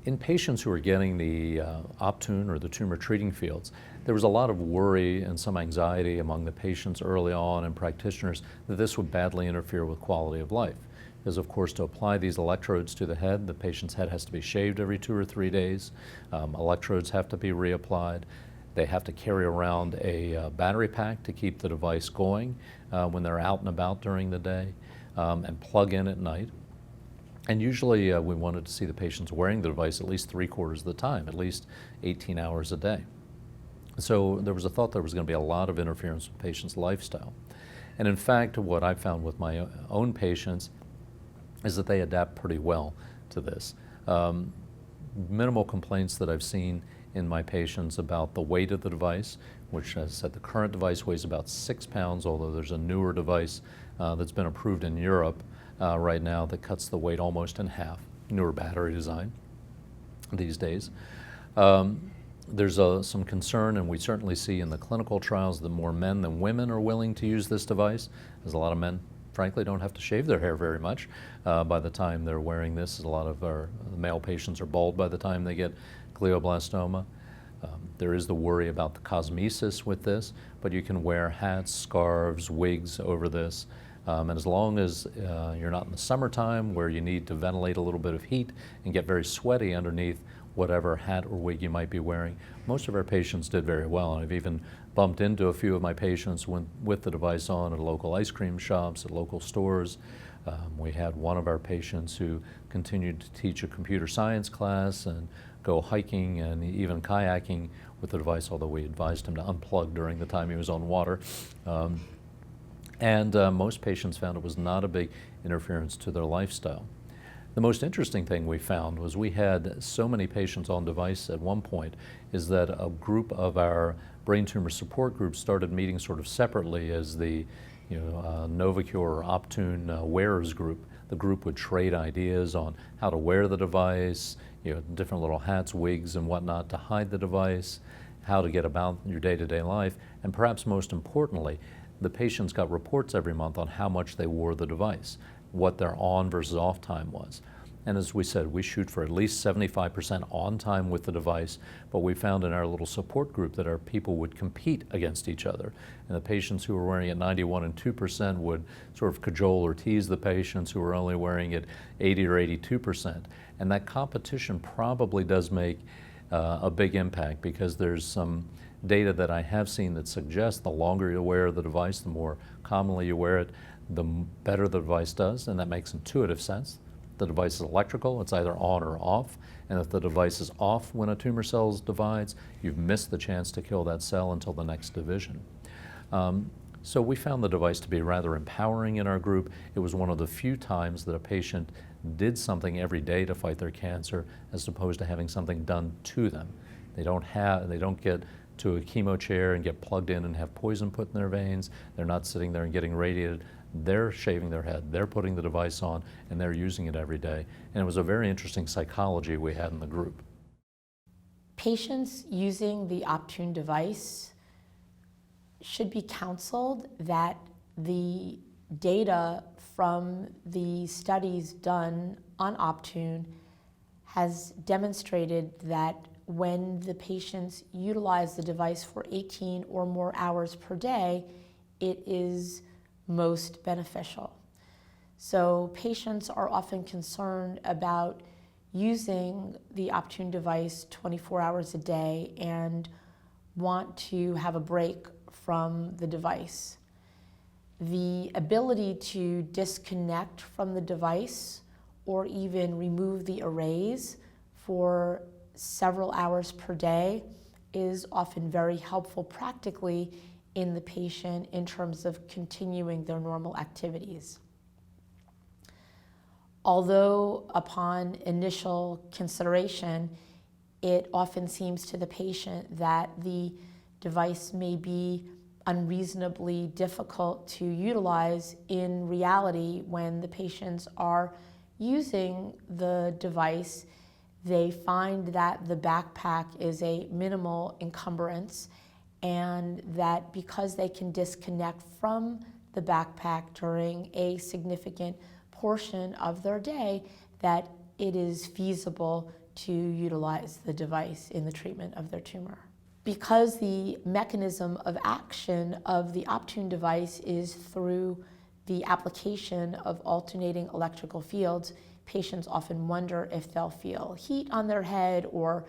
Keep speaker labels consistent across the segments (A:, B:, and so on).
A: In patients who are getting the Optune or the tumor treating fields, there was a lot of worry and some anxiety among the patients early on and practitioners that this would badly interfere with quality of life. Because of course, to apply these electrodes to the head, the patient's head has to be shaved every 2 or 3 days. Electrodes have to be reapplied. They have to carry around a battery pack to keep the device going when they're out and about during the day, and plug in at night. And usually we wanted to see the patients wearing the device at least 3/4 of the time, at least 18 hours a day. So there was a thought there was going to be a lot of interference with patients' lifestyle. And in fact, what I found with my own patients is that they adapt pretty well to this. Minimal complaints that I've seen in my patients about the weight of the device, which, as I said, the current device weighs about 6 pounds, although there's a newer device that's been approved in Europe right now that cuts the weight almost in half, newer battery design these days. There's some concern, and we certainly see in the clinical trials that more men than women are willing to use this device, as a lot of men, frankly, don't have to shave their hair very much by the time they're wearing this. A lot of our male patients are bald by the time they get glioblastoma. There is the worry about the cosmesis with this, but you can wear hats, scarves, wigs over this. And as long as you're not in the summertime where you need to ventilate a little bit of heat and get very sweaty underneath whatever hat or wig you might be wearing, most of our patients did very well. And I've even bumped into a few of my patients with the device on at local ice cream shops, at local stores. We had one of our patients who continued to teach a computer science class and go hiking and even kayaking with the device, although we advised him to unplug during the time he was on water. Most patients found it was not a big interference to their lifestyle. The most interesting thing we found was we had so many patients on device at one point is that a group of our brain tumor support groups started meeting sort of separately as the Novacure or Optune wearers group. The group would trade ideas on how to wear the device, different little hats, wigs, and whatnot to hide the device, how to get about your day-to-day life, and perhaps most importantly, the patients got reports every month on how much they wore the device, what their on versus off time was. And as we said, we shoot for at least 75% on time with the device, but we found in our little support group that our people would compete against each other. And the patients who were wearing it 91 and 2% would sort of cajole or tease the patients who were only wearing it 80 or 82%. And that competition probably does make a big impact, because there's some data that I have seen that suggests the longer you wear the device, the more commonly you wear it, the better the device does, and that makes intuitive sense. The device is electrical, it's either on or off, and if the device is off when a tumor cell divides, you've missed the chance to kill that cell until the next division. So we found the device to be rather empowering in our group. It was one of the few times that a patient did something every day to fight their cancer, as opposed to having something done to them. They don't get to a chemo chair and get plugged in and have poison put in their veins. They're not sitting there and getting radiated. They're shaving their head, they're putting the device on, and they're using it every day. And it was a very interesting psychology we had in the group.
B: Patients using the Optune device should be counseled that the data from the studies done on Optune has demonstrated that when the patients utilize the device for 18 or more hours per day, it is most beneficial. So patients are often concerned about using the Optune device 24 hours a day and want to have a break from the device. The ability to disconnect from the device or even remove the arrays for several hours per day is often very helpful practically in the patient in terms of continuing their normal activities. Although upon initial consideration, it often seems to the patient that the device may be unreasonably difficult to utilize, in reality, when the patients are using the device, they find that the backpack is a minimal encumbrance, and that because they can disconnect from the backpack during a significant portion of their day, that it is feasible to utilize the device in the treatment of their tumor. Because the mechanism of action of the Optune device is through the application of alternating electrical fields, patients often wonder if they'll feel heat on their head or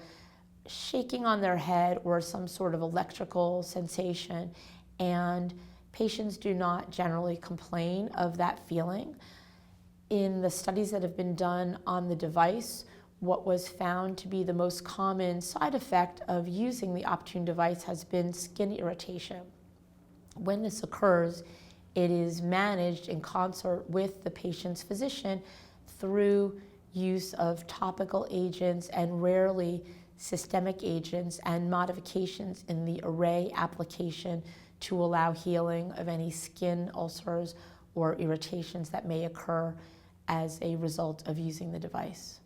B: shaking on their head or some sort of electrical sensation, and patients do not generally complain of that feeling. In the studies that have been done on the device, what was found to be the most common side effect of using the Optune device has been skin irritation. When this occurs, it is managed in concert with the patient's physician through use of topical agents and rarely systemic agents and modifications in the array application to allow healing of any skin ulcers or irritations that may occur as a result of using the device.